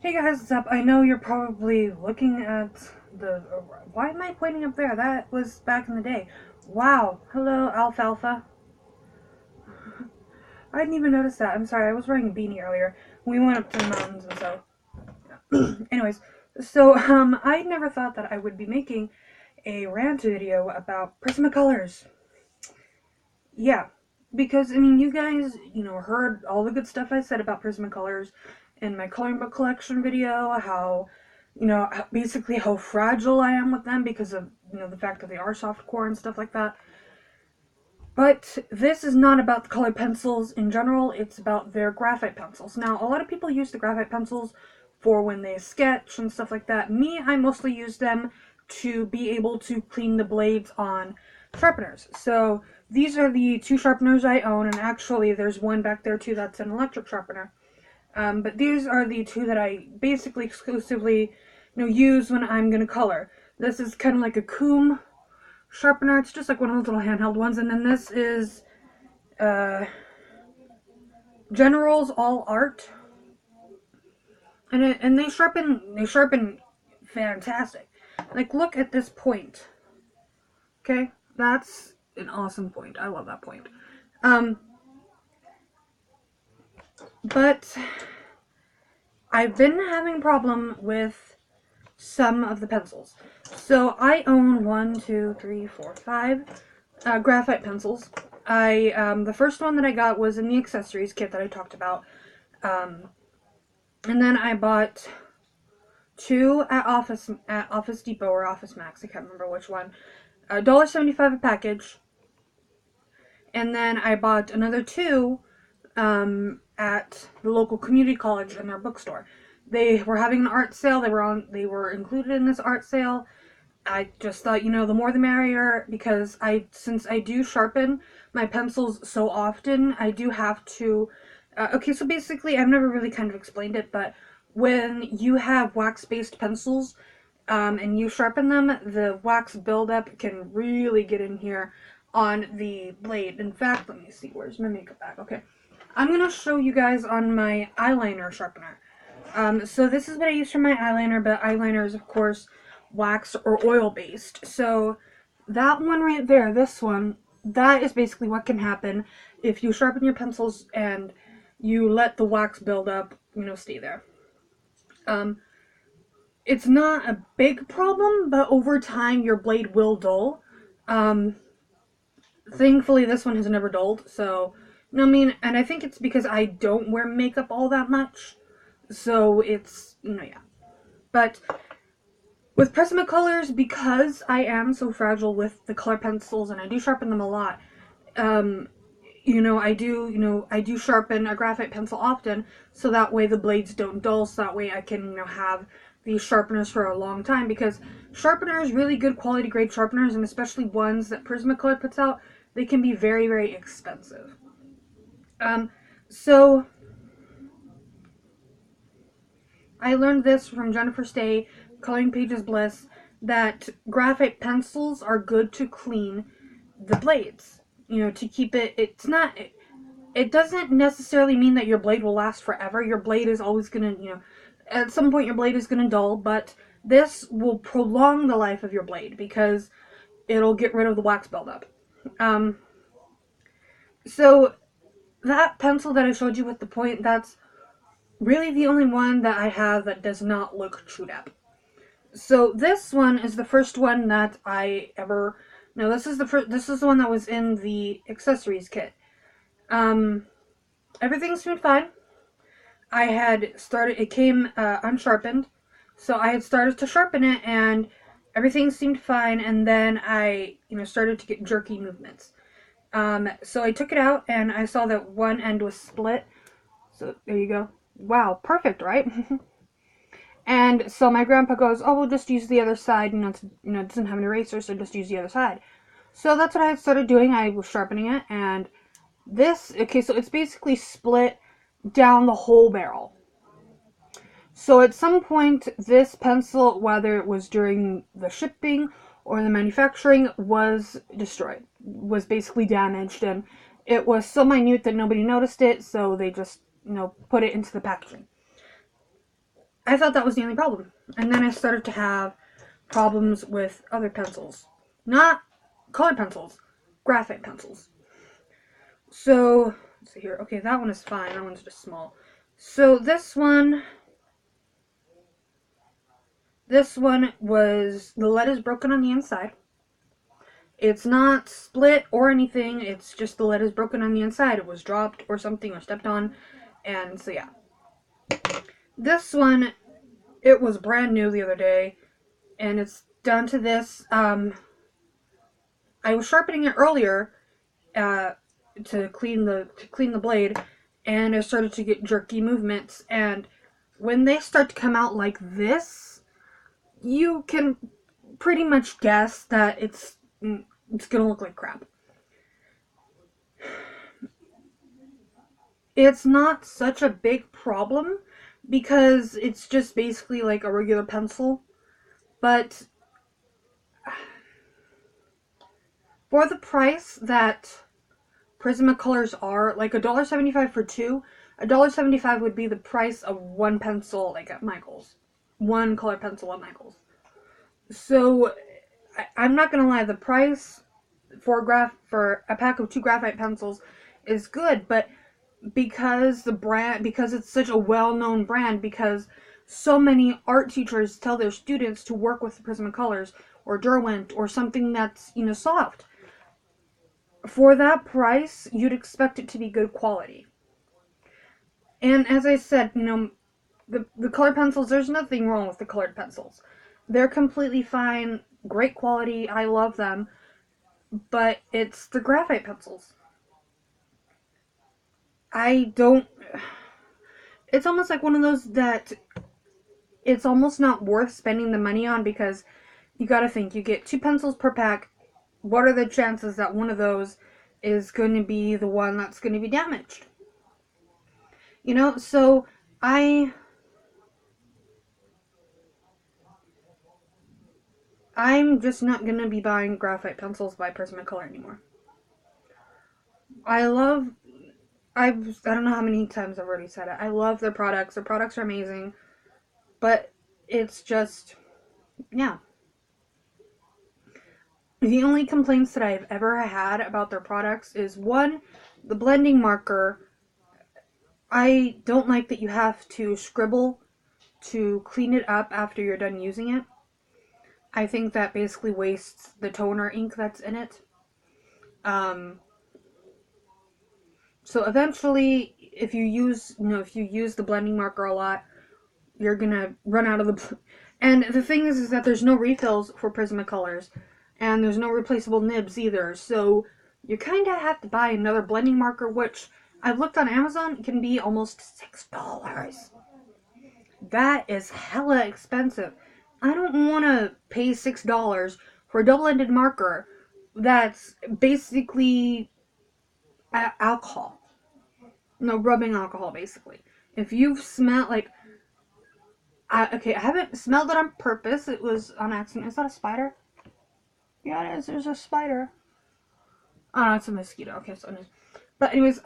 Hey guys, what's up? I know you're probably looking at the. Why am I pointing up there? That was back in the day. Wow. Hello, Alfalfa. I didn't even notice that. I'm sorry, I was wearing a beanie earlier. We went up to the mountains and so. Anyways, I never thought that I would be making a rant video about Prismacolors. Yeah, because, I mean, you guys, heard all the good stuff I said about Prismacolors in my coloring book collection video, how basically how fragile I am with them because of, the fact that they are soft core and stuff like that. But this is not about the colored pencils in general, it's about their graphite pencils. Now, a lot of people use the graphite pencils for when they sketch and stuff like that. Me, I mostly use them to be able to clean the blades on sharpeners. So these are the two sharpeners I own, and actually there's one back there too that's an electric sharpener. But these are the two that I basically exclusively use when I'm going to color. This is kind of like a comb sharpener. It's just like one of those little handheld ones. And then this is General's All Art. And they sharpen fantastic. Like, look at this point. Okay? That's an awesome point. I love that point. But I've been having a problem with some of the pencils. So I own 5 graphite pencils. The first one that I got was in the accessories kit that I talked about. And then I bought 2 at Office Depot or Office Max. I can't remember which one. $1.75 a package. And then I bought another 2 at the local community college in their bookstore. They were having an art sale. They were included in this art sale. I just thought, the more the merrier, because since I do sharpen my pencils so often, I do have to. Okay, so basically, I've never really kind of explained it, but when you have wax-based pencils, and you sharpen them, the wax buildup can really get in here on the blade. In fact, let me see, where's my makeup bag? Okay. I'm going to show you guys on my eyeliner sharpener. So this is what I use for my eyeliner, but eyeliner is, of course, wax or oil-based. So that one right there, this one, that is basically what can happen if you sharpen your pencils and you let the wax build up, stay there. It's not a big problem, but over time your blade will dull. Thankfully, this one has never dulled, so, and I think it's because I don't wear makeup all that much, so it's, yeah. But with Prismacolors, because I am so fragile with the color pencils and I do sharpen them a lot, I do sharpen a graphite pencil often, so that way the blades don't dull, so that way I can, have these sharpeners for a long time, because sharpeners, really good quality grade sharpeners, and especially ones that Prismacolor puts out, they can be very, very expensive. So I learned this from Jennifer Stay, Coloring Pages Bliss, that graphite pencils are good to clean the blades. To keep it doesn't necessarily mean that your blade will last forever. Your blade is always going to, at some point your blade is going to dull, but this will prolong the life of your blade because it'll get rid of the wax buildup. So that pencil that I showed you with the point, that's really the only one that I have that does not look chewed up. So this one is the first one that I ever. No, this is the one that was in the accessories kit. Everything seemed fine. I had started. It came unsharpened, so I had started to sharpen it, and everything seemed fine. And then I, started to get jerky movements. So I took it out, and I saw that one end was split. So there you go. Wow, perfect, right? And so my grandpa goes, "Oh, we'll just use the other side. It doesn't have an eraser, so just use the other side." So that's what I started doing. I was sharpening it, and okay, so it's basically split down the whole barrel. So at some point, this pencil, whether it was during the shipping or the manufacturing, was destroyed, was basically damaged, and it was so minute that nobody noticed it, so they just, put it into the packaging. I thought that was the only problem. And then I started to have problems with other pencils. Not colored pencils, graphite pencils. So, let's see here. Okay, that one is fine. That one's just small. So this one was, the lead is broken on the inside. It's not split or anything. It's just the lead is broken on the inside. It was dropped or something or stepped on. And so yeah. This one, it was brand new the other day. And it's done to this. I was sharpening it earlier to clean the blade, and it started to get jerky movements. And when they start to come out like this, you can pretty much guess that it's gonna look like crap. It's not such a big problem because it's just basically like a regular pencil, but for the price that Prismacolors are, like $1.75 for two, $1.75 would be the price of one pencil, like at Michael's. One color pencil at Michael's. So, I'm not gonna lie, the price for a pack of 2 graphite pencils is good, but because it's such a well-known brand, because so many art teachers tell their students to work with the Prismacolors or Derwent or something that's, soft. For that price, you'd expect it to be good quality. And as I said, the colored pencils, there's nothing wrong with the colored pencils. They're completely fine, great quality, I love them, but it's the graphite pencils. It's almost like one of those that it's almost not worth spending the money on, because you gotta think, you get 2 pencils per pack. What are the chances that one of those is going to be the one that's going to be damaged? So I'm just not going to be buying graphite pencils by Prismacolor anymore. I don't know how many times I've already said it. I love their products. Their products are amazing. But it's just, yeah. The only complaints that I've ever had about their products is, one, the blending marker. I don't like that you have to scribble to clean it up after you're done using it. I think that basically wastes the toner ink that's in it. So eventually, if you use the blending marker a lot, you're gonna run out of the. And the thing is that there's no refills for Prismacolors, and there's no replaceable nibs either. So you kind of have to buy another blending marker, which I've looked on Amazon, can be almost $6. That is hella expensive. I don't want to pay $6 for a double-ended marker that's basically alcohol. No, rubbing alcohol, basically. If you've smelled, I haven't smelled it on purpose. It was on accident. Is that a spider? Yeah, it is. There's a spider. Oh, no, it's a mosquito. Okay, so anyways. But anyways,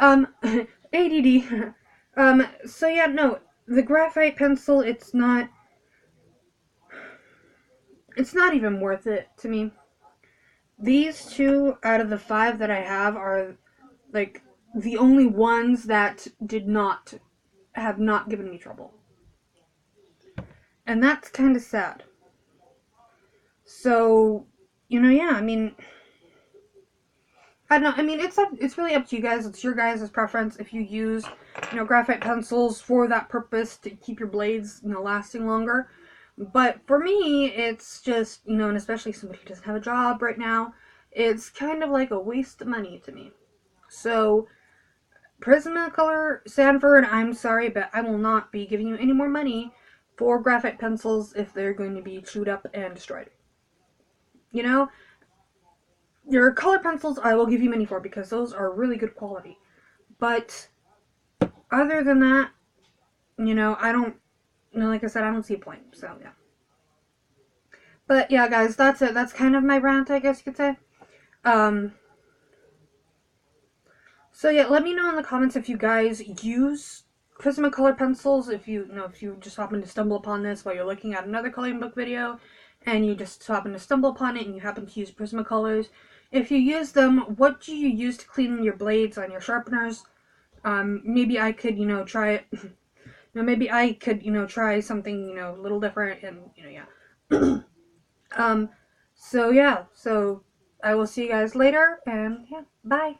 ADD. So yeah, no, the graphite pencil, it's not even worth it to me. These 2 out of the 5 that I have are, the only ones that have not given me trouble. And that's kind of sad. So, yeah, I mean, I don't know. I mean, it's really up to you guys. It's your guys' preference if you use, graphite pencils for that purpose to keep your blades, lasting longer. But for me, it's just, and especially somebody who doesn't have a job right now, it's kind of like a waste of money to me. So, Prismacolor, Sanford, I'm sorry, but I will not be giving you any more money for graphite pencils if they're going to be chewed up and destroyed. Your color pencils I will give you money for, because those are really good quality. But other than that, I don't, like I said, I don't see a point. So, yeah. But, yeah, guys, that's it. That's kind of my rant, I guess you could say. So, yeah, let me know in the comments if you guys use Prismacolor pencils, if if you just happen to stumble upon this while you're looking at another coloring book video, and you just happen to stumble upon it and you happen to use Prismacolors, if you use them, what do you use to clean your blades on your sharpeners? Maybe I could, try it. Maybe I could, try something, a little different, and yeah. um, so yeah, so I will see you guys later, and yeah, bye.